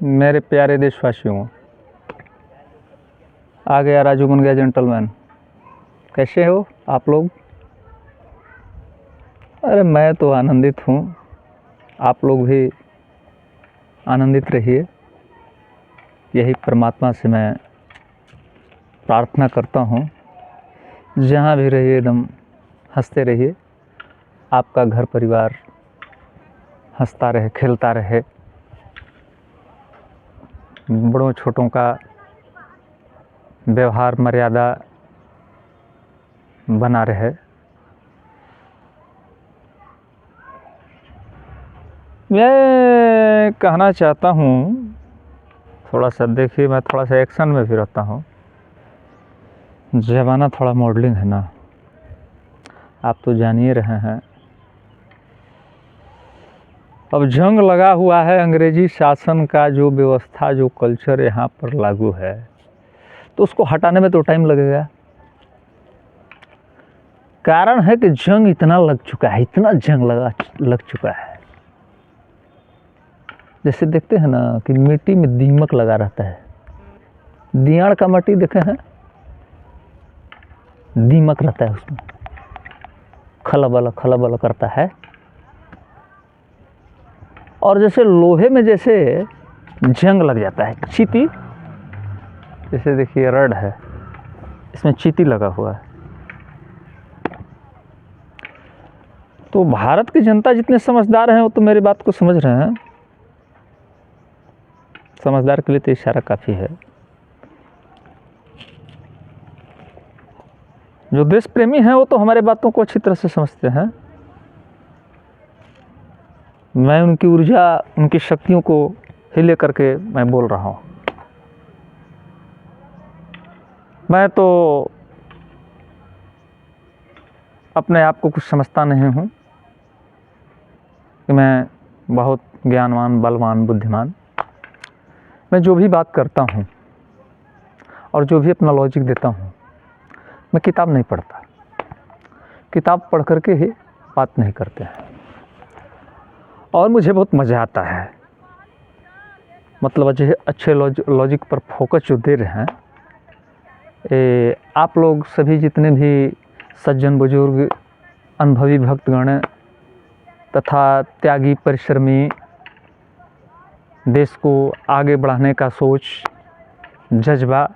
मेरे प्यारे देशवासियों, आ गया राजू बन गया जेंटलमैन। कैसे हो आप लोग? अरे मैं तो आनंदित हूँ, आप लोग भी आनंदित रहिए। यही परमात्मा से मैं प्रार्थना करता हूँ। जहाँ भी रहिए एकदम हंसते रहिए, आपका घर परिवार हंसता रहे, खेलता रहे, बड़ों छोटों का व्यवहार मर्यादा बना रहे। मैं कहना चाहता हूँ, थोड़ा सा देखिए, मैं थोड़ा सा एक्शन में भी रहता हूँ। ज़माना थोड़ा मॉडलिंग है ना, आप तो जान ही रहे हैं। अब जंग लगा हुआ है, अंग्रेजी शासन का जो व्यवस्था, जो कल्चर यहाँ पर लागू है, तो उसको हटाने में तो टाइम लगेगा। कारण है कि जंग इतना लग चुका है, इतना जंग लग चुका है। जैसे देखते हैं ना कि मिट्टी में दीमक लगा रहता है, दियाड़ का मिट्टी देखे हैं, दीमक रहता है उसमें, खलबल करता है। और जैसे लोहे में जैसे जंग लग जाता है, चींटी, जैसे देखिए रड है, इसमें चींटी लगा हुआ है। तो भारत की जनता जितने समझदार हैं वो तो मेरी बात को समझ रहे हैं। समझदार के लिए तो इशारा काफ़ी है। जो देश प्रेमी हैं वो तो हमारे बातों को अच्छी तरह से समझते हैं। मैं उनकी ऊर्जा, उनकी शक्तियों को ही लेकर के मैं बोल रहा हूँ। मैं तो अपने आप को कुछ समझता नहीं हूँ कि मैं बहुत ज्ञानवान, बलवान, बुद्धिमान। मैं जो भी बात करता हूँ और जो भी अपना लॉजिक देता हूँ, मैं किताब नहीं पढ़ता। किताब पढ़ करके ही बात नहीं करते हैं। और मुझे बहुत मज़ा आता है, मतलब अच्छे लॉजिक पर फोकस जो दे रहे हैं आप लोग सभी, जितने भी सज्जन बुजुर्ग, अनुभवी भक्तगण तथा त्यागी परिश्रमी, देश को आगे बढ़ाने का सोच, जज्बा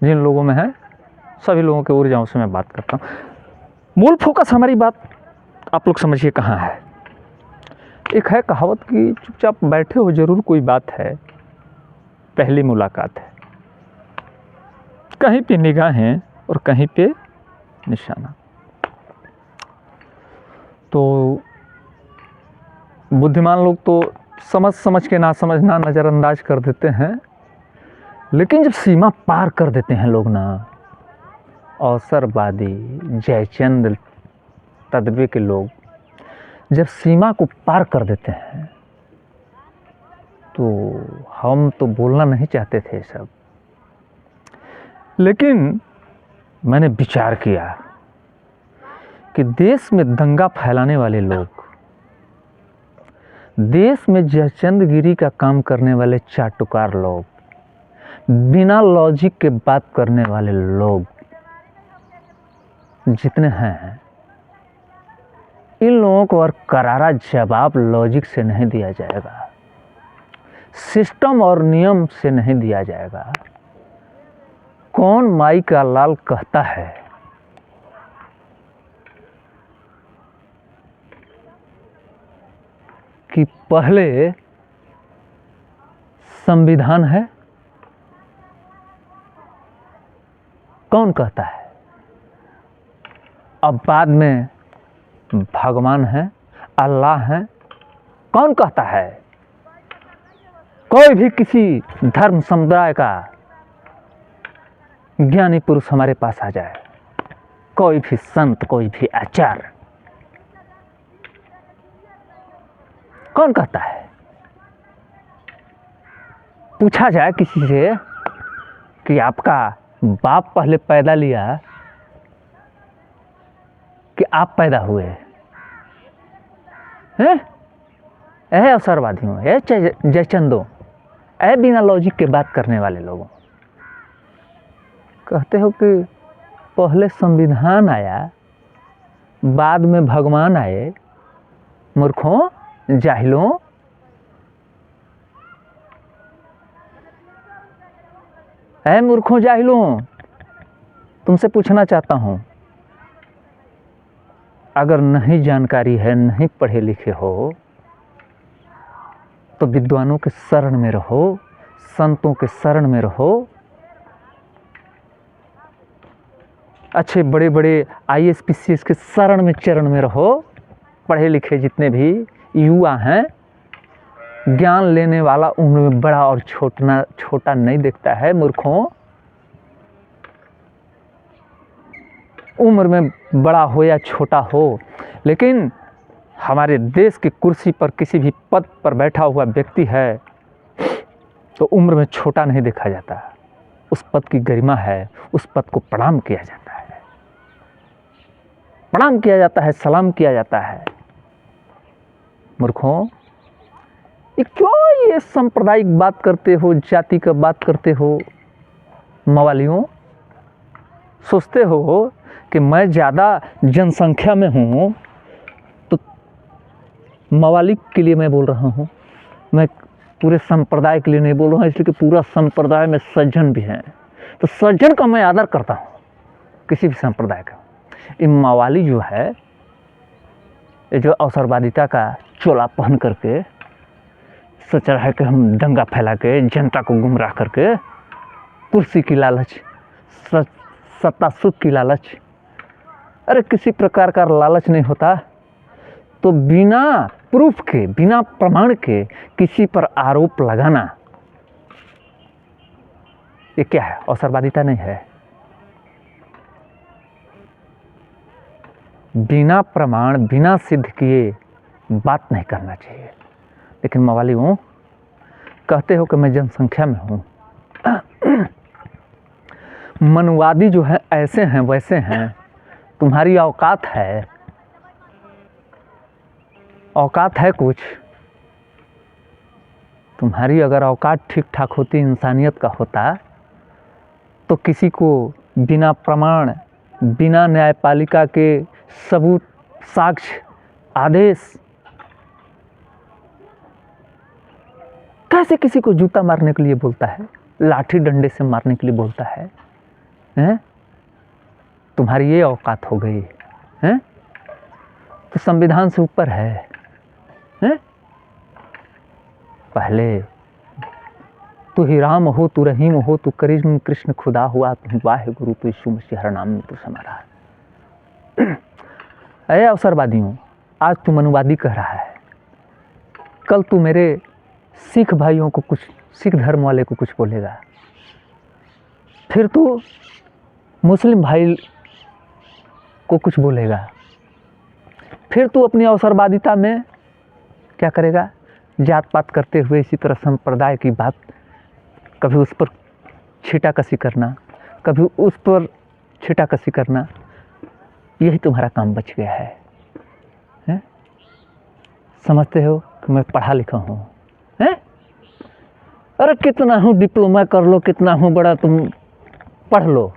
जिन लोगों में है, सभी लोगों के ऊर्जाओं से मैं बात करता हूँ। मूल फोकस हमारी बात आप लोग समझिए कहाँ है। एक है कहावत कि चुपचाप बैठे हो जरूर कोई बात है, पहली मुलाकात है, कहीं पे निगाहें और कहीं पे निशाना। तो बुद्धिमान लोग तो समझ के ना समझना, नज़रअंदाज कर देते हैं। लेकिन जब सीमा पार कर देते हैं लोग ना, अवसरवादी, जयचंद तदबे के लोग जब सीमा को पार कर देते हैं, तो हम तो बोलना नहीं चाहते थे सब, लेकिन मैंने विचार किया कि देश में दंगा फैलाने वाले लोग, देश में जयचंदगिरी का काम करने वाले चाटुकार लोग, बिना लॉजिक के बात करने वाले लोग जितने हैं, इन लोगों को और करारा जवाब लॉजिक से नहीं दिया जाएगा, सिस्टम और नियम से नहीं दिया जाएगा। कौन माई का लाल कहता है कि पहले संविधान है? कौन कहता है? अब बाद में भगवान है, अल्लाह है? कौन कहता है? कोई भी किसी धर्म समुदाय का ज्ञानी पुरुष हमारे पास आ जाए, कोई भी संत, कोई भी आचार्य, कौन कहता है? पूछा जाए किसी से कि आपका बाप पहले पैदा लिया कि आप पैदा हुए हैं? ऐ अवसरवादियों, ऐ जयचंदों, ऐ बिना लॉजिक के बात करने वाले लोगों, कहते हो कि पहले संविधान आया, बाद में भगवान आए। मूर्खों, जाहिलों, ऐ मूर्खों जाहिलों, तुमसे पूछना चाहता हूं, अगर नहीं जानकारी है, नहीं पढ़े लिखे हो, तो विद्वानों के शरण में रहो, संतों के शरण में रहो, अच्छे बड़े बड़े IAS PCS के शरण में, चरण में रहो। पढ़े लिखे जितने भी युवा हैं, ज्ञान लेने वाला उम्र में बड़ा और छोटा नहीं देखता है। मूर्खों, उम्र में बड़ा हो या छोटा हो, लेकिन हमारे देश की कुर्सी पर किसी भी पद पर बैठा हुआ व्यक्ति है तो उम्र में छोटा नहीं देखा जाता। उस पद की गरिमा है, उस पद को प्रणाम किया जाता है, प्रणाम किया जाता है, सलाम किया जाता है। मूर्खों, ये क्यों ये सांप्रदायिक बात करते हो, जाति का बात करते हो? मवालियों, सोचते हो कि मैं ज़्यादा जनसंख्या में हूँ तो मवालिक के लिए मैं बोल रहा हूँ, मैं पूरे संप्रदाय के लिए नहीं बोल रहा हूँ, इसलिए कि पूरा संप्रदाय में सज्जन भी हैं, तो सज्जन का मैं आदर करता हूँ, किसी भी संप्रदाय का। ये मवाली जो है, ये जो अवसरवादिता का चोला पहन करके सोच रहा है कि हम दंगा फैला के जनता को गुमराह करके, कुर्सी की लालच, सत्ता सुख की लालच, अरे किसी प्रकार का लालच नहीं होता तो बिना प्रूफ के, बिना प्रमाण के किसी पर आरोप लगाना, ये क्या है? अवसरवादिता नहीं है। बिना प्रमाण, बिना सिद्ध किए बात नहीं करना चाहिए। लेकिन मवालियों, कहते हो कि मैं जनसंख्या में हूँ। मनवादी जो है ऐसे हैं वैसे हैं, तुम्हारी औकात है, औकात है कुछ? तुम्हारी अगर औकात ठीक ठाक होती, इंसानियत का होता, तो किसी को बिना प्रमाण, बिना न्यायपालिका के सबूत, साक्ष्य, आदेश, कैसे किसी को जूता मारने के लिए बोलता है, लाठी डंडे से मारने के लिए बोलता है? हैं? तुम्हारी ये औकात हो गई हैं? तो संविधान से ऊपर है हैं? पहले तू ही राम हो, तू रहीम हो, तू करीम कृष्ण खुदा हुआ, तू वाहे गुरु, तू यीशु मसीह, हर नाम में तू समारा। अरे अवसरवादियों, आज तू मनुवादी कह रहा है, कल तू मेरे सिख भाइयों को कुछ, सिख धर्म वाले को कुछ बोलेगा, फिर तू मुस्लिम भाई को कुछ बोलेगा, फिर तू अपनी अवसरवादिता में क्या करेगा? जात पात करते हुए इसी तरह संप्रदाय की बात, कभी उस पर छीटाकसी करना, कभी उस पर छीटाकसी करना, यही तुम्हारा काम बच गया है? समझते हो कि मैं पढ़ा लिखा हूँ हैं? अरे कितना हूँ डिप्लोमा कर लो, कितना हूँ बड़ा तुम पढ़ लो,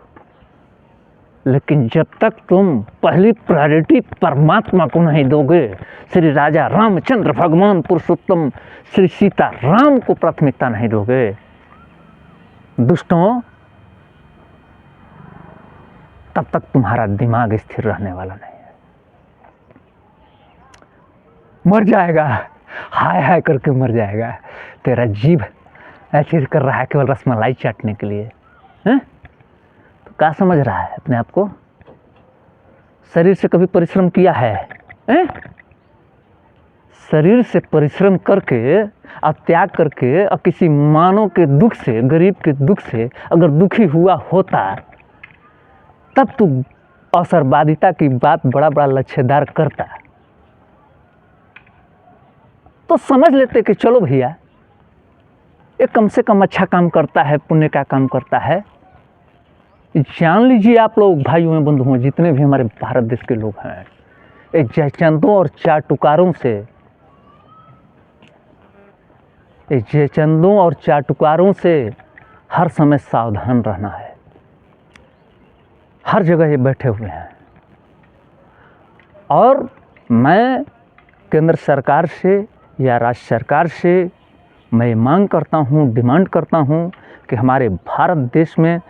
लेकिन जब तक तुम पहली प्रायोरिटी परमात्मा को नहीं दोगे, श्री राजा रामचंद्र भगवान पुरुषोत्तम श्री सीता राम को प्राथमिकता नहीं दोगे, दुष्टों, तब तक तुम्हारा दिमाग स्थिर रहने वाला नहीं है। मर जाएगा, हाय हाय करके मर जाएगा। तेरा जीभ ऐसे कर रहा है केवल रसमलाई चाटने के लिए हैं? तो क्या समझ रहा है अपने आप को? शरीर से कभी परिश्रम किया है हैं? शरीर से परिश्रम करके और त्याग करके और किसी मानव के दुख से, गरीब के दुख से अगर दुखी हुआ होता, तब तू अवसरवादिता की बात बड़ा बड़ा लच्छेदार करता, तो समझ लेते कि चलो भैया, ये कम से कम अच्छा काम करता है, पुण्य का काम करता है। जान लीजिए आप लोग भाइयों में, बंधुओं, जितने भी हमारे भारत देश के लोग हैं, एक जयचंदों और चार टुकारों से इस जयचंदों और चाटुकारों से हर समय सावधान रहना है। हर जगह ये बैठे हुए हैं और मैं केंद्र सरकार से या राज्य सरकार से मैं मांग करता हूँ, डिमांड करता हूँ कि हमारे भारत देश में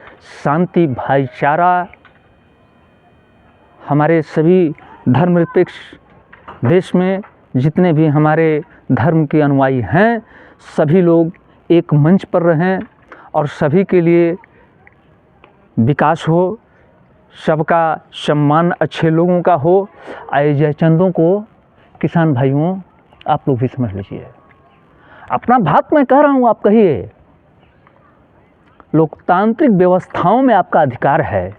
शांति, भाईचारा, हमारे सभी धर्मनिरपेक्ष देश में जितने भी हमारे धर्म के अनुयायी हैं, सभी लोग एक मंच पर रहें और सभी के लिए विकास हो, सबका सम्मान अच्छे लोगों का हो। आए जयचंदों को किसान भाइयों आप लोग भी समझ लीजिए, अपना बात मैं कह रहा हूँ, आप कहिए। लोकतांत्रिक व्यवस्थाओं में आपका अधिकार है।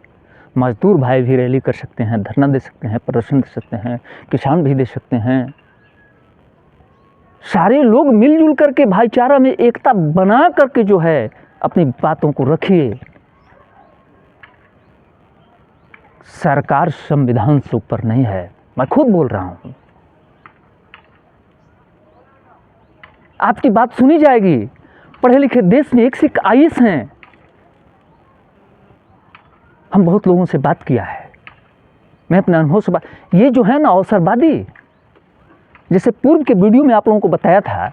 मजदूर भाई भी रैली कर सकते हैं, धरना दे सकते हैं, प्रदर्शन दे सकते हैं, किसान भी दे सकते हैं। सारे लोग मिलजुल करके भाईचारा में एकता बना करके जो है अपनी बातों को रखिए। सरकार संविधान से ऊपर नहीं है, मैं खुद बोल रहा हूं। आपकी बात सुनी जाएगी। पढ़े लिखे देश में एक से एक आईएएस हैं। हम बहुत लोगों से बात किया है, मैं अपने अनुभव से ये जो है ना अवसरवादी, जैसे पूर्व के वीडियो में आप लोगों को बताया था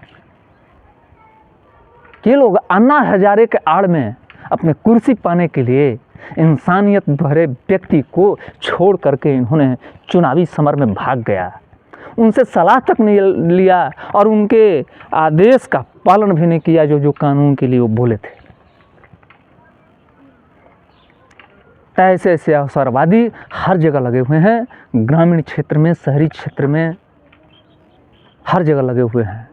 कि ये लोग अन्ना हजारे के आड़ में अपने कुर्सी पाने के लिए इंसानियत भरे व्यक्ति को छोड़ करके इन्होंने चुनावी समर में भाग गया, उनसे सलाह तक नहीं लिया और उनके आदेश का पालन भी नहीं किया जो कानून के लिए वो बोले थे। ऐसे ऐसे अवसरवादी हर जगह लगे हुए हैं, ग्रामीण क्षेत्र में, शहरी क्षेत्र में, हर जगह लगे हुए हैं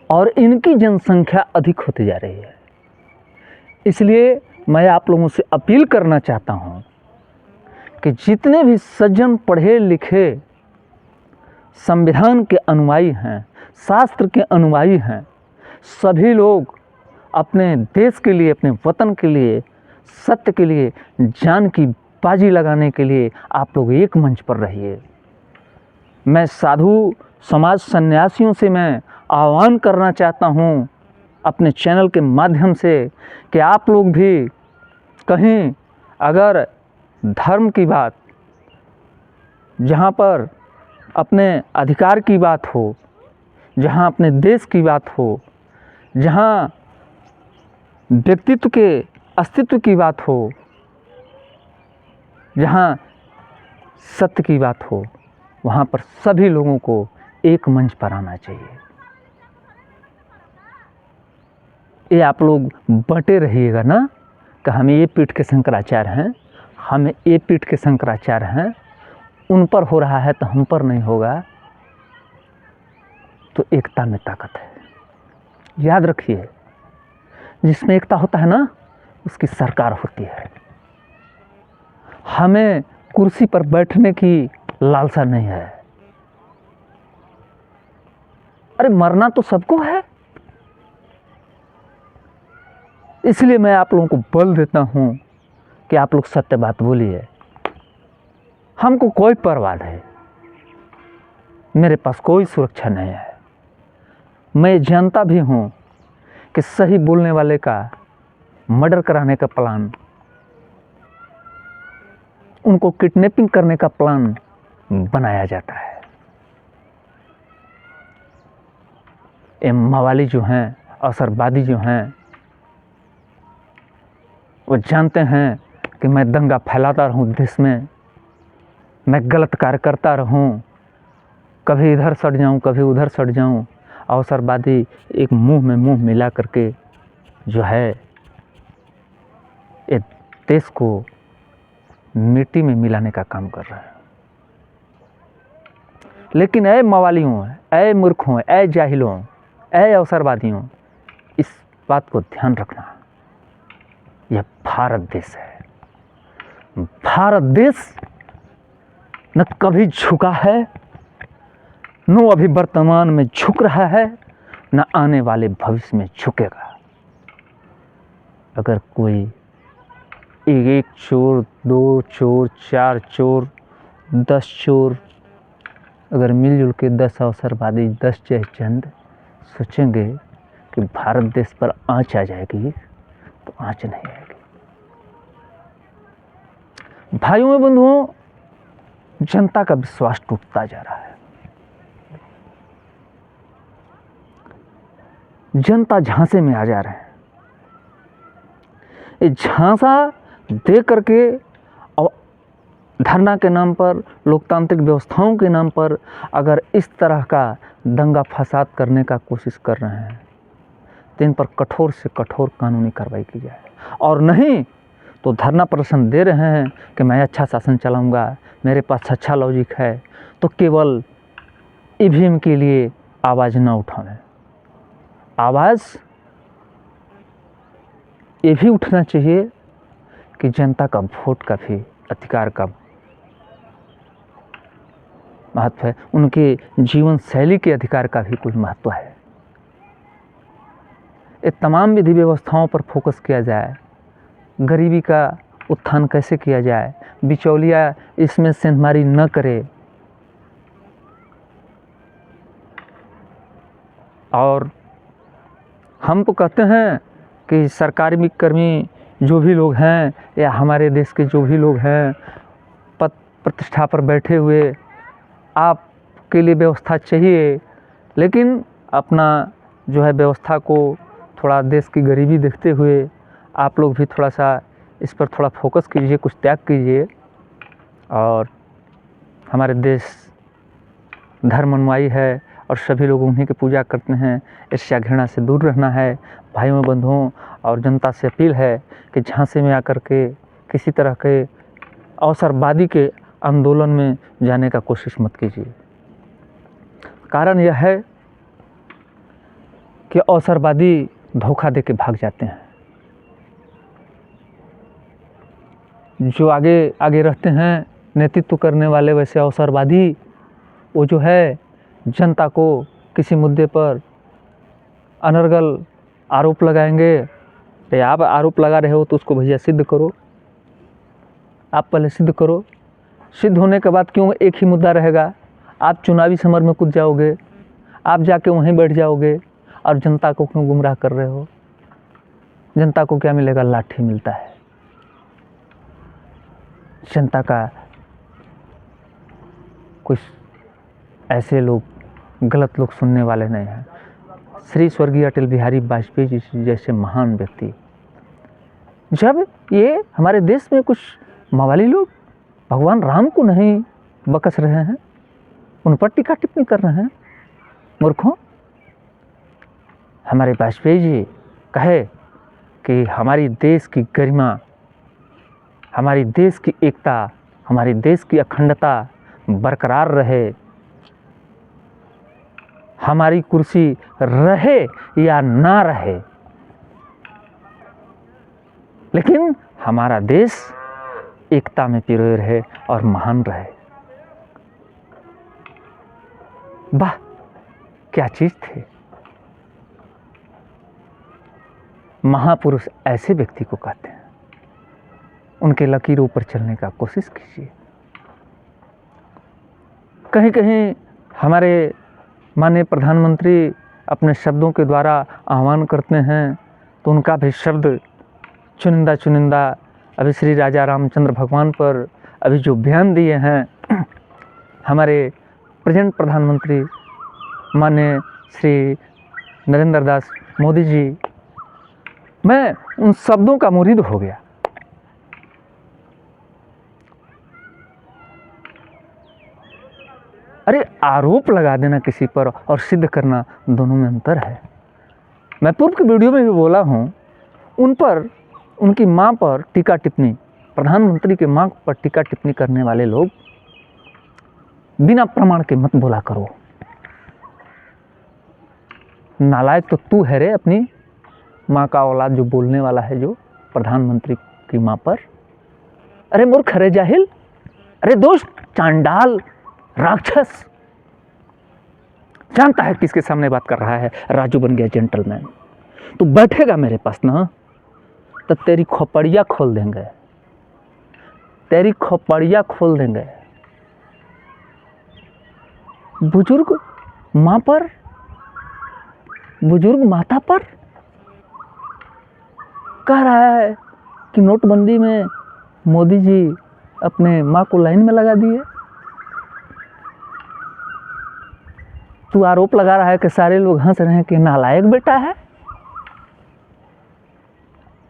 और इनकी जनसंख्या अधिक होती जा रही है। इसलिए मैं आप लोगों से अपील करना चाहता हूं कि जितने भी सज्जन पढ़े लिखे संविधान के अनुयायी हैं, शास्त्र के अनुयायी हैं, सभी लोग अपने देश के लिए, अपने वतन के लिए, सत्य के लिए जान की बाजी लगाने के लिए आप लोग एक मंच पर रहिए। मैं साधु समाज सन्यासियों से मैं आह्वान करना चाहता हूं अपने चैनल के माध्यम से कि आप लोग भी कहीं अगर धर्म की बात, जहां पर अपने अधिकार की बात हो, जहां अपने देश की बात हो, जहां व्यक्तित्व के अस्तित्व की बात हो, जहां सत्य की बात हो, वहां पर सभी लोगों को एक मंच पर आना चाहिए। ये आप लोग बटे रहिएगा ना कि हम ये पीठ के शंकराचार्य हैं, हम ये पीठ के शंकराचार्य हैं, उन पर हो रहा है तो हम पर नहीं होगा। तो एकता में ताकत है, याद रखिए। जिसमें एकता होता है ना उसकी सरकार होती है। हमें कुर्सी पर बैठने की लालसा नहीं है। अरे मरना तो सबको है। इसलिए मैं आप लोगों को बल देता हूं कि आप लोग सत्य बात बोलिए। हमको कोई परवाह नहीं, मेरे पास कोई सुरक्षा नहीं है। मैं जानता भी हूं कि सही बोलने वाले का मर्डर कराने का प्लान, उनको किडनैपिंग करने का प्लान बनाया जाता है। ये मवाली जो हैं, अवसरवादी जो हैं, वो जानते हैं कि मैं दंगा फैलाता रहूं देश में, मैं गलत कार्य करता रहूं, कभी इधर सट जाऊं, कभी उधर सट जाऊं। अवसरवादी एक मुंह में मुंह मिला करके जो है ये देश को मिट्टी में मिलाने का काम कर रहा है। लेकिन ऐ मवालियों, ऐ मूर्खों, ऐ जाहिलों, ऐ अवसरवादियों, इस बात को ध्यान रखना, यह भारत देश है। भारत देश न कभी झुका है, न अभी वर्तमान में झुक रहा है, न आने वाले भविष्य में झुकेगा। अगर कोई एक चोर, 2 चोर, 4 चोर, 10 चोर अगर मिलजुल के 10 अवसरवादी, 10 जयचंद सोचेंगे कि भारत देश पर आँच आ जाएगी, तो आँच नहीं आएगी। भाइयों और बंधुओं, जनता का विश्वास टूटता जा रहा है। जनता झांसे में आ जा रहे हैं। ये झांसा दे करके और धरना के नाम पर, लोकतांत्रिक व्यवस्थाओं के नाम पर अगर इस तरह का दंगा फसाद करने का कोशिश कर रहे हैं तो इन पर कठोर से कठोर कानूनी कार्रवाई की जाए। और नहीं तो धरना प्रदर्शन दे रहे हैं कि मैं अच्छा शासन चलाऊंगा, मेरे पास अच्छा लॉजिक है, तो केवल ईवीएम के लिए आवाज़ न उठाएं। आवाज़ ये भी उठना चाहिए कि जनता का वोट का भी अधिकार का महत्व है, उनके जीवन शैली के अधिकार का भी कुछ महत्व है। ये तमाम विधि व्यवस्थाओं पर फोकस किया जाए, गरीबी का उत्थान कैसे किया जाए, बिचौलिया इसमें सेंधमारी न करे, और हम तो कहते हैं कि सरकारी कर्मी जो भी लोग हैं या हमारे देश के जो भी लोग हैं पद प्रतिष्ठा पर बैठे हुए, आपके लिए व्यवस्था चाहिए, लेकिन अपना जो है व्यवस्था को थोड़ा देश की गरीबी देखते हुए आप लोग भी थोड़ा सा इस पर थोड़ा फोकस कीजिए, कुछ त्याग कीजिए। और हमारे देश धर्ममयी है और सभी लोग उन्हीं की पूजा करते हैं, ईर्ष्या घृणा से दूर रहना है। भाइयों बंधुओं और जनता से अपील है कि झांसे में आकर के किसी तरह के अवसरवादी के आंदोलन में जाने का कोशिश मत कीजिए। कारण यह है कि अवसरवादी धोखा दे के भाग जाते हैं। जो आगे आगे रहते हैं नेतृत्व करने वाले, वैसे अवसरवादी वो जो है जनता को किसी मुद्दे पर अनर्गल आरोप लगाएंगे। तो आप आरोप लगा रहे हो तो उसको भैया सिद्ध करो, आप पहले सिद्ध करो। सिद्ध होने के बाद क्यों एक ही मुद्दा रहेगा? आप चुनावी समर में कूद जाओगे, आप जाके वहीं बैठ जाओगे और जनता को क्यों गुमराह कर रहे हो? जनता को क्या मिलेगा? लाठी मिलता है। जनता का कुछ ऐसे लोग, गलत लोग सुनने वाले नहीं हैं। श्री स्वर्गीय अटल बिहारी वाजपेयी जी जैसे महान व्यक्ति, जब ये हमारे देश में कुछ मवाली लोग भगवान राम को नहीं बकस रहे हैं, उन पर टीका टिप्पणी कर रहे हैं, मूर्खों। हमारे वाजपेयी जी कहे कि हमारी देश की गरिमा, हमारी देश की एकता, हमारी देश की अखंडता बरकरार रहे, हमारी कुर्सी रहे या ना रहे, लेकिन हमारा देश एकता में पिरोए रहे और महान रहे। वाह, क्या चीज थे। महापुरुष ऐसे व्यक्ति को कहते हैं। उनके लकीरों पर चलने का कोशिश कीजिए। कहीं कहीं हमारे माननीय प्रधानमंत्री अपने शब्दों के द्वारा आह्वान करते हैं तो उनका भी शब्द चुनिंदा चुनिंदा, अभी श्री राजा रामचंद्र भगवान पर अभी जो बयान दिए हैं हमारे प्रेजेंट प्रधानमंत्री माननीय श्री नरेंद्र दास मोदी जी, मैं उन शब्दों का मुरीद हो गया। अरे आरोप लगा देना किसी पर और सिद्ध करना, दोनों में अंतर है। मैं पूर्व की वीडियो में भी बोला हूँ, उन पर, उनकी माँ पर टीका टिप्पणी, प्रधानमंत्री के माँ पर टीका टिप्पणी करने वाले लोग बिना प्रमाण के मत बोला करो। नालायक तो तू है रे, अपनी माँ का औलाद जो बोलने वाला है, जो प्रधानमंत्री की माँ पर। अरे मूर्ख, अरे जाहिल, अरे दोस्त, चांडाल, राक्षस। जानता है किसके सामने बात कर रहा है? राजू बन गया जेंटलमैन। तू बैठेगा मेरे पास ना तो तेरी खोपड़िया खोल देंगे, तेरी खोपड़िया खोल देंगे। बुजुर्ग माँ पर बुजुर्ग माता पर कह रहा है कि नोटबंदी में मोदी जी अपने माँ को लाइन में लगा दिए। तू आरोप लगा रहा है कि सारे लोग हंस रहे हैं कि नालायक बेटा है।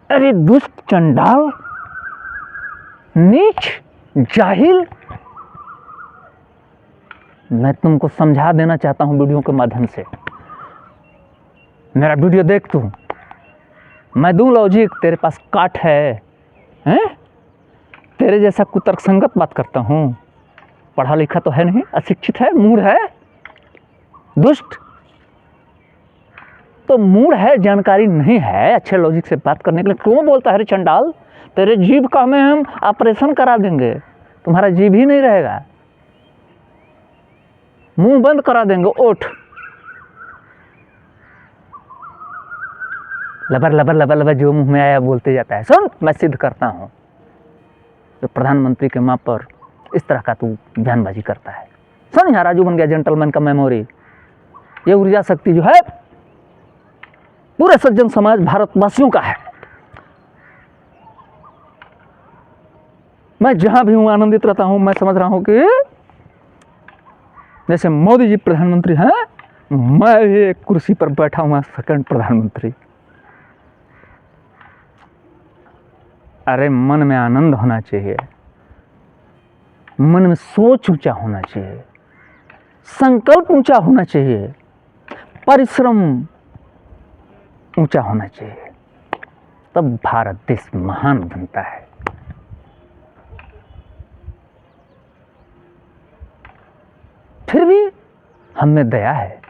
अरे दुष्ट, चंडाल, नीच, जाहिल। मैं तुमको समझा देना चाहता हूं वीडियो के माध्यम से। मेरा वीडियो देख तू, मैं दूं लॉजिक, तेरे पास काट है हैं? तेरे जैसा कुतर्क संगत बात करता हूं। पढ़ा लिखा तो है नहीं, अशिक्षित है, मूढ़ है, दुष्ट। तो मूढ़ है, जानकारी नहीं है अच्छे लॉजिक से बात करने के लिए क्यों बोलता है रे चंडाल? तेरे जीभ का में हम ऑपरेशन करा देंगे, तुम्हारा जीभ ही नहीं रहेगा, मुंह बंद करा देंगे। ओठ लबर लबर लबर लबर जो मुंह में आया बोलते जाता है। सुन, मैं सिद्ध करता हूं जो प्रधानमंत्री के मां पर इस तरह का तू बयानबाजी करता है। सुन, यहाँ राजू बन गया जेंटलमैन का मेमोरी। ये ऊर्जा शक्ति जो है पूरे सज्जन समाज भारतवासियों का है। मैं जहां भी हूं आनंदित रहता हूं। मैं समझ रहा हूं कि जैसे मोदी जी प्रधानमंत्री हैं, मैं एक कुर्सी पर बैठा हुआ सेकंड प्रधानमंत्री। अरे मन में आनंद होना चाहिए, मन में सोच ऊंचा होना चाहिए, संकल्प ऊंचा होना चाहिए, परिश्रम ऊंचा होना चाहिए, तब भारत देश महान बनता है। फिर भी हम में दया है।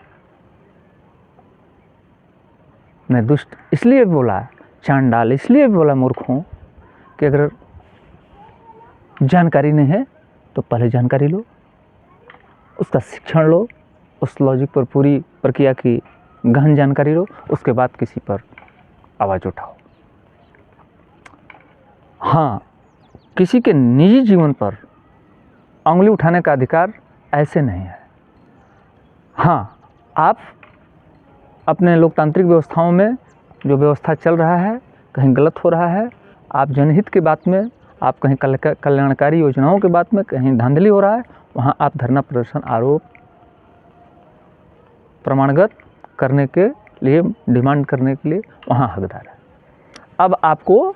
मैं दुष्ट इसलिए बोला, चांडाल इसलिए बोला, मूर्ख हूं कि अगर जानकारी नहीं है तो पहले जानकारी लो, उसका शिक्षण लो, उस लॉजिक पर पूरी प्रक्रिया की गहन जानकारी लो, उसके बाद किसी पर आवाज़ उठाओ। हाँ, किसी के निजी जीवन पर उंगली उठाने का अधिकार ऐसे नहीं है। हाँ, आप अपने लोकतांत्रिक व्यवस्थाओं में जो व्यवस्था चल रहा है कहीं गलत हो रहा है, आप जनहित की बात में, आप कहीं कल्याणकारी योजनाओं की बात में कहीं धांधली हो रहा है, वहाँ आप धरना प्रदर्शन, आरोप प्रमाणगत करने के लिए, डिमांड करने के लिए वहाँ हकदार है। अब आपको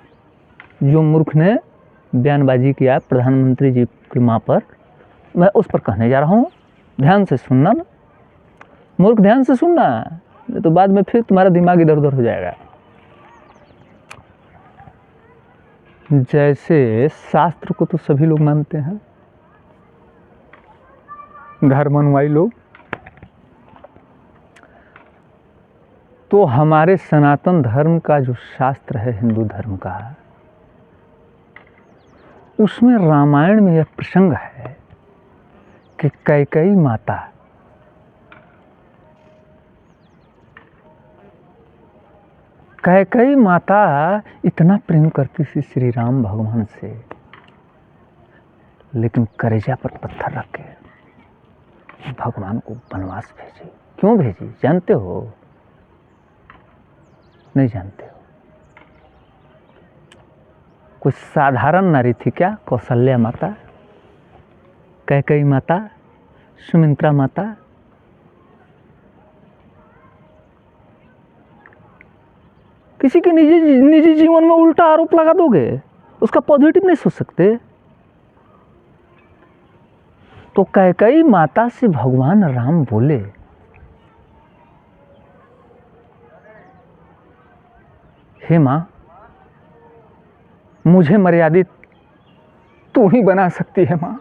जो मूर्ख ने बयानबाजी किया प्रधानमंत्री जी की मां पर, मैं उस पर कहने जा रहा हूँ। ध्यान से सुनना ना मूर्ख, ध्यान से सुनना, नहीं तो बाद में फिर तुम्हारा दिमाग इधर उधर हो जाएगा। जैसे शास्त्र को तो सभी लोग मानते हैं, धर्म अनुयायी लोग, तो हमारे सनातन धर्म का जो शास्त्र है हिंदू धर्म का, उसमें रामायण में यह प्रसंग है कि कैकेयी माता इतना प्रेम करती थी श्री राम भगवान से, लेकिन कलेजा पर पत्थर रख के भगवान को वनवास भेजी। क्यों भेजी जानते हो? नहीं जानते हो? कोई साधारण नारी थी क्या? कौशल्या माता, कैकेयी माता, सुमित्रा माता, किसी के निजी जीवन में उल्टा आरोप लगा दोगे, उसका पॉजिटिव नहीं सोच सकते। तो कैकेयी माता से भगवान राम बोले, हे मां, मुझे मर्यादित तू ही बना सकती है मां।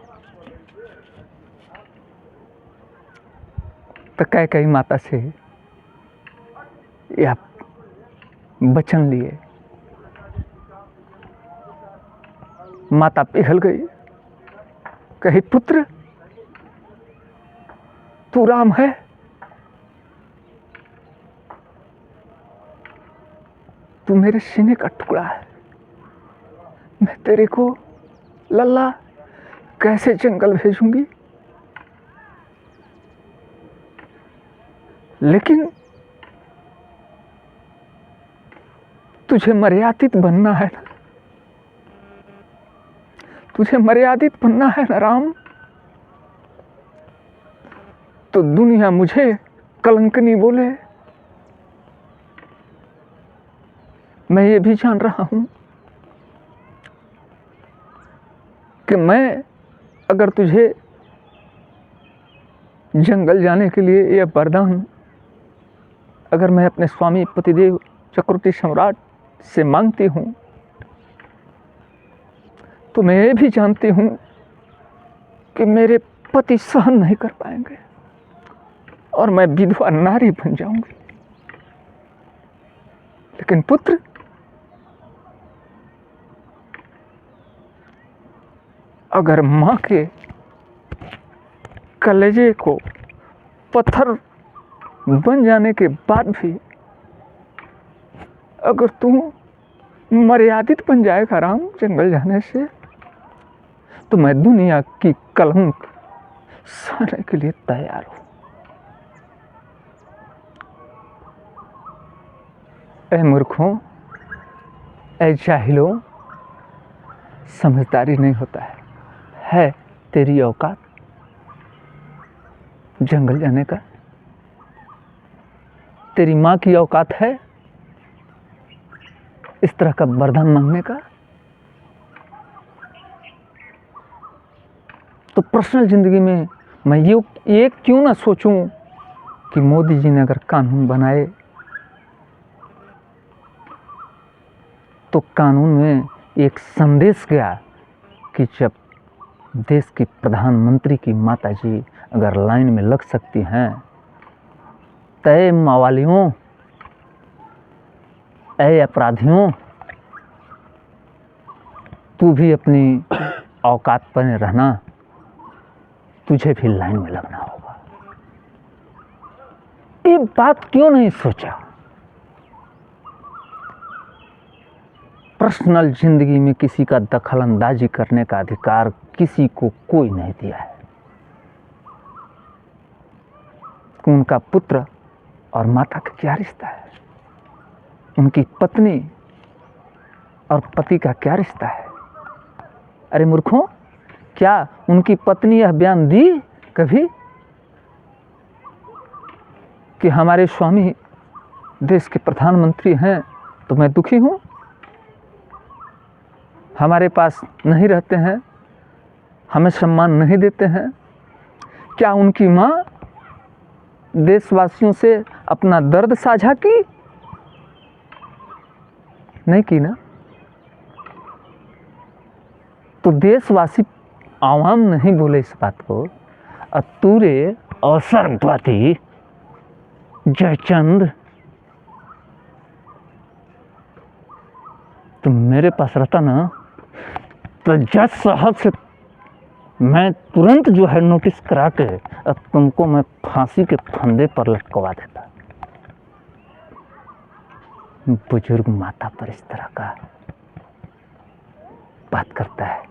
तो कैकेयी माता से या वचन लिए, माता पिघल गई, कही पुत्र तू राम है? तू मेरे सीने का टुकड़ा है, मैं तेरे को लल्ला कैसे जंगल भेजूंगी? लेकिन तुझे मर्यादित बनना है ना, तुझे मर्यादित बनना है ना राम, तो दुनिया मुझे कलंकनी बोले। मैं ये भी जान रहा हूं कि मैं अगर तुझे जंगल जाने के लिए यह वरदान अगर मैं अपने स्वामी पतिदेव चक्रवर्ती सम्राट से मांगती हूं, तो मैं ये भी जानती हूं कि मेरे पति सहन नहीं कर पाएंगे और मैं विधवा नारी बन जाऊंगी। लेकिन पुत्र, अगर मां के कलेजे को पत्थर बन जाने के बाद भी अगर तू मर्यादित बन जाएगा राम जंगल जाने से, तो मैं दुनिया की कलंक सहने के लिए तैयार हूं। ऐ मूर्खों, ऐ जाहिलों, समझदारी नहीं होता है तेरी औकात जंगल जाने का? तेरी माँ की औकात है इस तरह का वरदान मांगने का? तो पर्सनल जिंदगी में मैं ये क्यों ना सोचूं कि मोदी जी ने अगर कानून बनाए तो कानून में एक संदेश गया कि जब देश की प्रधानमंत्री की माता जी अगर लाइन में लग सकती हैं, तय मावालियों, ऐ अपराधियों, तू भी अपनी औकात पर रहना, तुझे भी लाइन में लगना होगा। ये बात क्यों नहीं सोचा? पर्सनल जिंदगी में किसी का दखल अंदाजी करने का अधिकार किसी को कोई नहीं दिया है। उनका पुत्र और माता का क्या रिश्ता है? उनकी पत्नी और पति का क्या रिश्ता है? अरे मूर्खों, क्या उनकी पत्नी यह बयान दी कभी कि हमारे स्वामी देश के प्रधानमंत्री हैं तो मैं दुखी हूं, हमारे पास नहीं रहते हैं, हमें सम्मान नहीं देते हैं? क्या उनकी मां देशवासियों से अपना दर्द साझा की? नहीं की ना। तो देशवासी आवाम नहीं बोले इस बात को, अतुरे अवसरवादी जयचंद तो मेरे पास रहता ना, तो जज साहब से मैं तुरंत जो है नोटिस करा के तुमको मैं फांसी के फंदे पर लटकवा देता। बुजुर्ग माता पर इस तरह का बात करता है।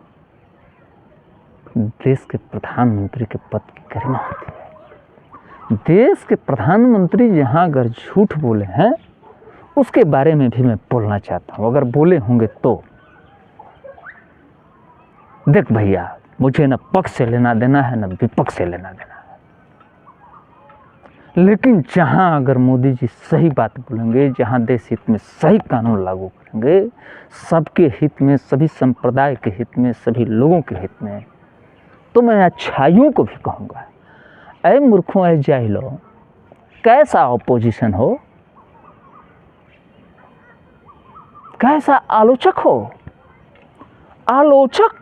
देश के प्रधानमंत्री के पद की गरिमा होती है। देश के प्रधानमंत्री जहां अगर झूठ बोले हैं उसके बारे में भी मैं बोलना चाहता हूं, अगर बोले होंगे तो। देख भैया, मुझे न पक्ष से लेना देना है न विपक्ष से लेना देना है, लेकिन जहां अगर मोदी जी सही बात बोलेंगे, जहां देश हित में सही कानून लागू करेंगे, सबके हित में, सभी संप्रदाय के हित में, सभी लोगों के हित में, तो मैं अच्छाइयों को भी कहूँगा। ऐ मूर्खों, ऐ जाहिलों, कैसा ऑपोजिशन हो, कैसा आलोचक हो। आलोचक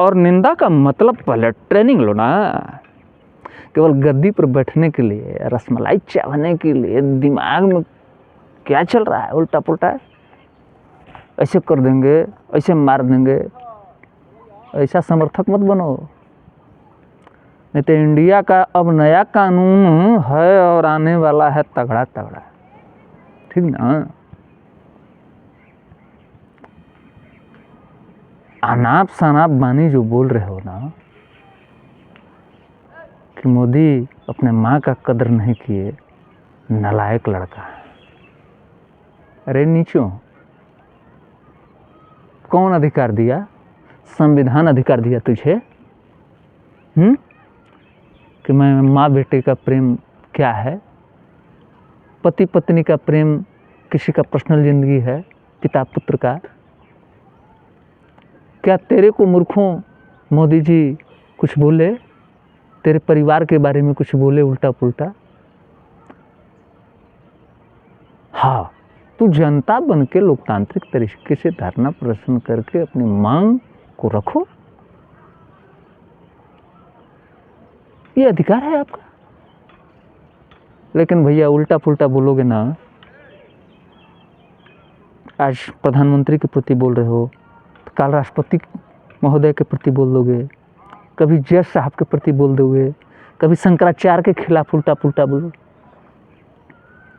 और निंदा का मतलब पहले ट्रेनिंग लो ना। केवल गद्दी पर बैठने के लिए, रसमलाई चावने के लिए दिमाग में क्या चल रहा है उल्टा पुल्टा, ऐसे कर देंगे, ऐसे मार देंगे, ऐसा समर्थक मत बनो। नहीं तो इंडिया का अब नया कानून है और आने वाला है तगड़ा तगड़ा, ठीक ना। अनाप शनाप बानी जो बोल रहे हो ना कि मोदी अपने माँ का कदर नहीं किए, नालायक लड़का है। अरे नीचों, कौन अधिकार दिया? संविधान अधिकार दिया तुझे कि मैं माँ बेटे का प्रेम क्या है, पति पत्नी का प्रेम किसी का पर्सनल जिंदगी है, पिता पुत्र का? क्या तेरे को मूर्खों मोदी जी कुछ बोले, तेरे परिवार के बारे में कुछ बोले उल्टा पुल्टा? हाँ, तू जनता बन के लोकतांत्रिक तरीके से धरना प्रदर्शन करके अपनी मांग को रखो, ये अधिकार है आपका। लेकिन भैया उल्टा पुल्टा बोलोगे ना, आज प्रधानमंत्री के प्रति बोल रहे हो तो कल राष्ट्रपति महोदय के प्रति बोल दोगे, कभी जज साहब के प्रति बोल दोगे, कभी शंकराचार्य के खिलाफ उल्टा पुल्टा बोलो।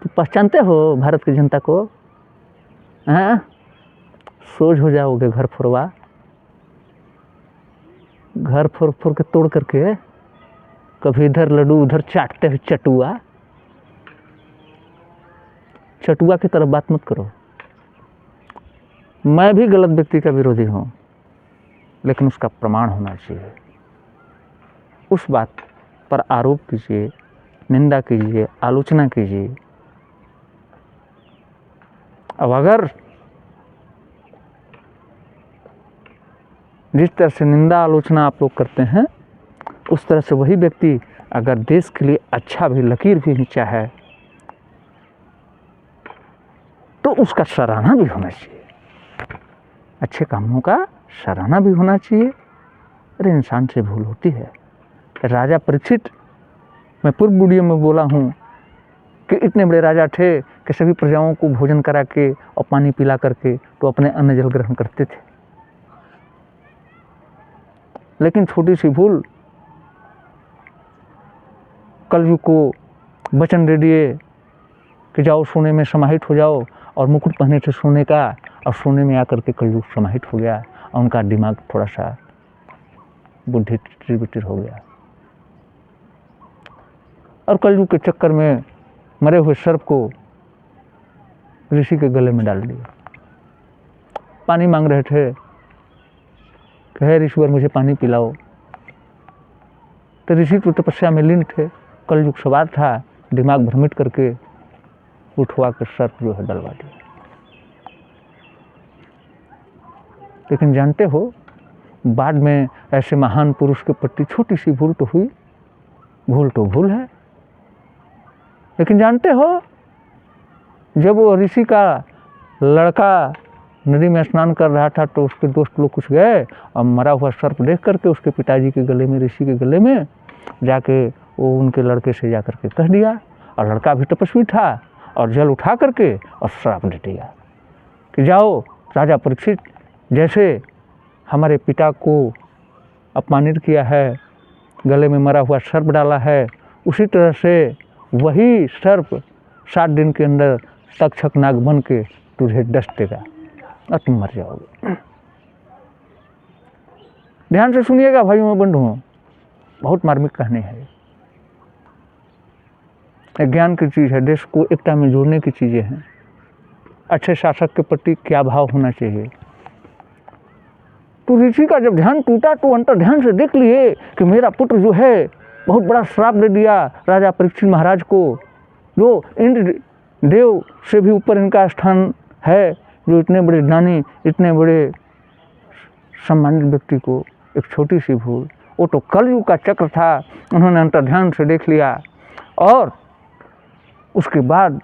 तो पहचानते हो भारत की जनता को? हाँ, सोच हो जाओगे घर फोड़वा, घर फोड़ फोड़ के तोड़ करके, कभी इधर लड्डू उधर चाटते हुए चटुआ। चटुआ की तरफ बात मत करो। मैं भी गलत व्यक्ति का विरोधी हूँ, लेकिन उसका प्रमाण होना चाहिए। उस बात पर आरोप कीजिए, निंदा कीजिए, आलोचना कीजिए। अब अगर जिस तरह से निंदा आलोचना आप लोग करते हैं, उस तरह से वही व्यक्ति अगर देश के लिए अच्छा भी लकीर भी चाहे तो उसका सराहना भी होना चाहिए, अच्छे कामों का सराहना भी होना चाहिए। अरे इंसान से भूल होती है। राजा परीक्षित, मैं पूर्व वीडियो में बोला हूँ कि इतने बड़े राजा थे कि सभी प्रजाओं को भोजन करा के और पानी पिला करके तो अपने अन्न जल ग्रहण करते थे। लेकिन छोटी सी भूल, कलयुग को वचन दे दिए कि जाओ सोने में समाहित हो जाओ, और मुकुट पहने थे सोने का, और सोने में आकर के कलयुग समाहित हो गया और उनका दिमाग थोड़ा सा बुद्धि टिटर हो गया, और कलयुग के चक्कर में मरे हुए सर्प को ऋषि के गले में डाल दिया। पानी मांग रहे थे, कहे ऋषिवर मुझे पानी पिलाओ, तो ऋषि तो तपस्या में लीन थे, कलयुग सवार था, दिमाग भ्रमित करके उठवा कर सर्प जो है डलवा दिया। लेकिन जानते हो, बाद में ऐसे महान पुरुष के प्रति छोटी सी भूल तो हुई, भूल तो भूल है। लेकिन जानते हो, जब वो ऋषि का लड़का नदी में स्नान कर रहा था तो उसके दोस्त लोग कुछ गए और मरा हुआ सर्प देख करके उसके पिताजी के गले में, ऋषि के गले में जाके वो उनके लड़के से जा करके कह दिया, और लड़का भी तपस्वी था, और जल उठा करके और श्राप दे दिया कि जाओ राजा परीक्षित, जैसे हमारे पिता को अपमानित किया है, गले में मरा हुआ सर्प डाला है, उसी तरह से वही सर्प 7 दिन के अंदर तक्षक नाग बन के तुझे डस देगा और तुम मर जाओगे। ध्यान से सुनिएगा भाइयों बंधुओं, बहुत मार्मिक कहानी है, ज्ञान की चीज़ है, देश को एकता में जोड़ने की चीज़ें हैं। अच्छे शासक के प्रति क्या भाव होना चाहिए। तो ऋषि का जब ध्यान टूटा तो अंतर ध्यान से देख लिए कि मेरा पुत्र जो है बहुत बड़ा श्राप दे दिया राजा परीक्षित महाराज को, जो इंद्र देव से भी ऊपर इनका स्थान है, जो इतने बड़े ज्ञानी, इतने बड़े सम्मानित व्यक्ति को एक छोटी सी भूल, वो तो कलयुग का चक्र था, उन्होंने अंतर ध्यान से देख लिया। और उसके बाद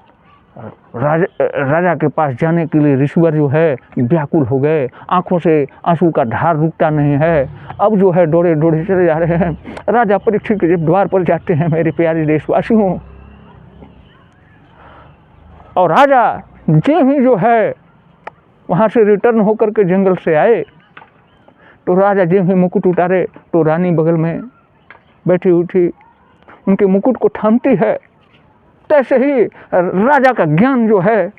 राजा के पास जाने के लिए ऋषिवर जो है व्याकुल हो गए, आंखों से आंसू का धार रुकता नहीं है। अब जो है दौड़े दौड़े चले जा रहे हैं। राजा परीक्षित के जब द्वार पर जाते हैं मेरे प्यारे देशवासियों, और राजा जे ही जो है वहाँ से रिटर्न होकर के जंगल से आए, तो राजा जे ही मुकुट उतारे तो रानी बगल में बैठी हुई थी, उनके मुकुट को थामती है। तैसे ही राजा का ज्ञान जो है,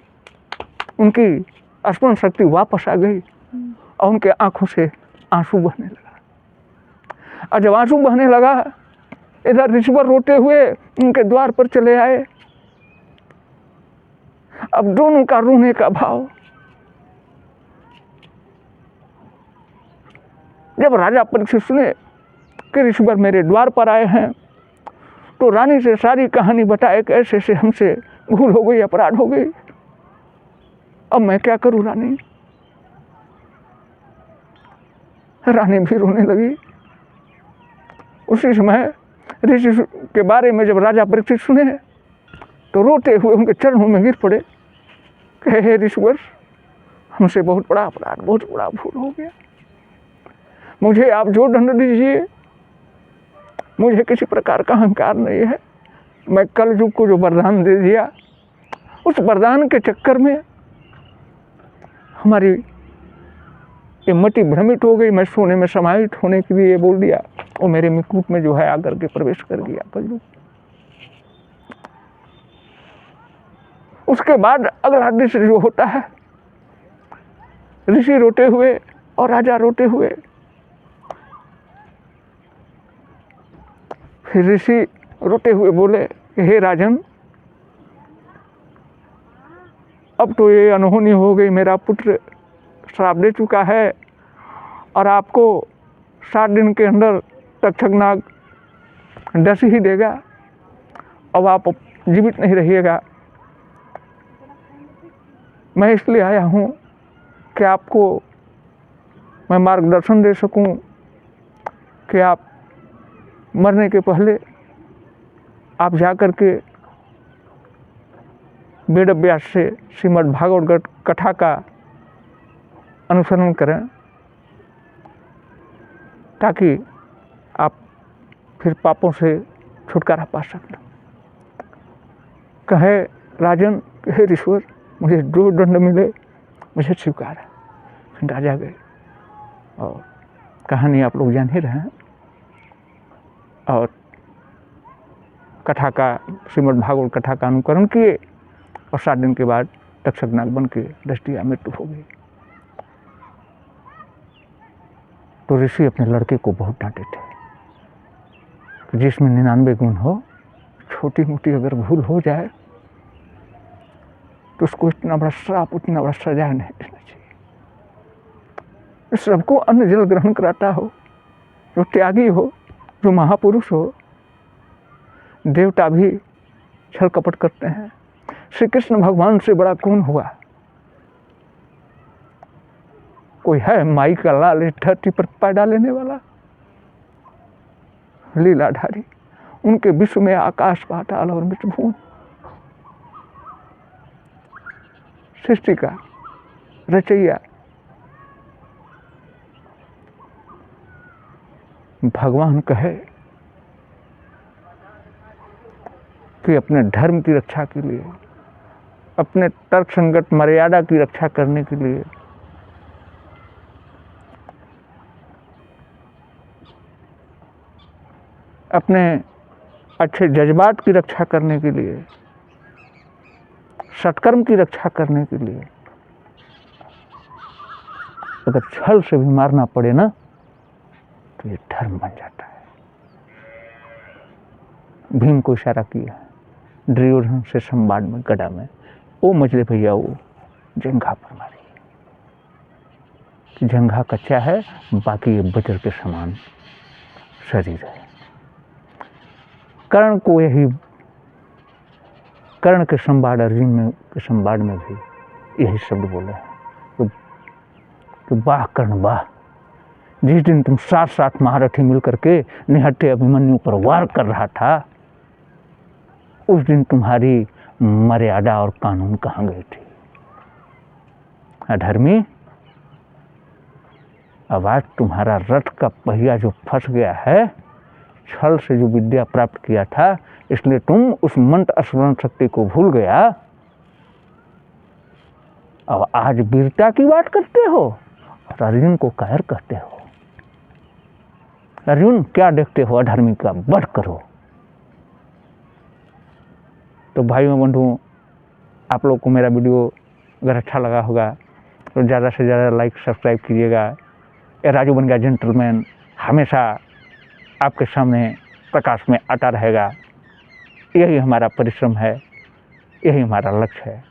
उनकी स्मरण शक्ति वापस आ गई और उनके आंखों से आंसू बहने लगा। और जब आंसू बहने लगा, इधर ऋषिवर रोते हुए उनके द्वार पर चले आए अब दोनों का रोने का भाव। जब राजा परीक्षित सुने कि ऋषिवर मेरे द्वार पर आए हैं, तो रानी से सारी कहानी बताए कि ऐसे ऐसे हमसे भूल हो गई, अपराध हो गई, अब मैं क्या करूं रानी। रानी भी रोने लगी। उसी समय ऋषि के बारे में जब राजा परीक्षित सुने तो रोते हुए उनके चरणों में गिर पड़े कि हे ऋषिवर, हमसे बहुत बड़ा अपराध, बहुत बड़ा भूल हो गया, मुझे आप जो दंड दीजिए, मुझे किसी प्रकार का अहंकार नहीं है। मैं कल युग को जो वरदान दे दिया, उस वरदान के चक्कर में हमारी ये मति भ्रमित हो गई। मैं सोने में समाहित होने के लिए बोल दिया, वो मेरे मुकुट में जो है आकर के प्रवेश कर गया कल। उसके बाद अगला दृश्य जो होता है, ऋषि रोते हुए और राजा रोते हुए। फिर ऋषि रोते हुए बोले, हे राजन, अब तो ये अनहोनी हो गई, मेरा पुत्र श्राप दे चुका है और आपको 7 दिन के अंदर तक्षकनाग डस ही देगा, अब आप जीवित नहीं रहिएगा। मैं इसलिए आया हूँ कि आपको मैं मार्गदर्शन दे सकूं कि आप मरने के पहले आप जाकर के वेद व्यास से श्रीमद् भागवत कथा का अनुसरण करें, ताकि आप फिर पापों से छुटकारा पा सकें। कहे राजन, हे ऋषिवर, मुझे जो दंड मिले मुझे स्वीकार है। फिर राजा गए और कहानी आप लोग जान ही रहे हैं। और कथा का, श्रीमद् भागवत कथा का अनुकरण किए और 7 दिन के बाद तक्षकनाग बन के दृष्टिया मृत्यु हो गई। तो ऋषि अपने लड़के को बहुत डांटे थे कि जिसमें 99 गुण हो, छोटी मोटी अगर भूल हो जाए तो उसको इतना बड़ा श्राप, उतना बड़ा सजा नहीं देना चाहिए। सबको अन्न जल ग्रहण कराता हो, जो त्यागी हो, जो महापुरुष हो। देवता भी छल कपट करते हैं। श्री कृष्ण भगवान से बड़ा कौन हुआ? कोई है माई का लाल इस धरती पर पैदा लेने वाला? लीलाधारी, उनके विश्व में आकाश पाताल और मृत्यु सृष्टि का रचैया भगवान कहे कि अपने धर्म की रक्षा के लिए, अपने तर्क संगत मर्यादा की रक्षा करने के लिए अपने अच्छे जज्बात की रक्षा करने के लिए, सत्कर्म की रक्षा करने के लिए अगर छल से भी मारना पड़े ना, तो ये धर्म बन जाता है। भीम को इशारा किया दुर्योधन से संवाद में, गदा में, ओ मछली भैया वो जंघा पर मारी। जंघा कच्चा है, बाकी ये वज्र के समान शरीर है। कर्ण को यही, कर्ण के संवाद, अर्जुन में के संवाद में भी यही शब्द बोले हैं कि वाह कर्ण वाह, जिस दिन तुम 7 महारथी मिलकर के निहत्थे अभिमन्यु पर वार कर रहा था, उस दिन तुम्हारी मर्यादा और कानून कहाँ गई थी? अधर्मी, अब आज तुम्हारा रथ का पहिया जो फंस गया है, छल से जो विद्या प्राप्त किया था, इसलिए तुम उस मंत्र स्मरण शक्ति को भूल गया। अब आज वीरता की बात करते हो और अर्जुन को कायर कहते हो। अर्जुन, क्या देखते हो अधर्मी का? वध करो। तो भाइयों बंधुओं, आप लोग को मेरा वीडियो अगर अच्छा लगा होगा तो ज़्यादा से ज़्यादा लाइक सब्सक्राइब कीजिएगा। ये राजू बन गया जेंटलमैन हमेशा आपके सामने प्रकाश में आता रहेगा। यही हमारा परिश्रम है, यही हमारा लक्ष्य है।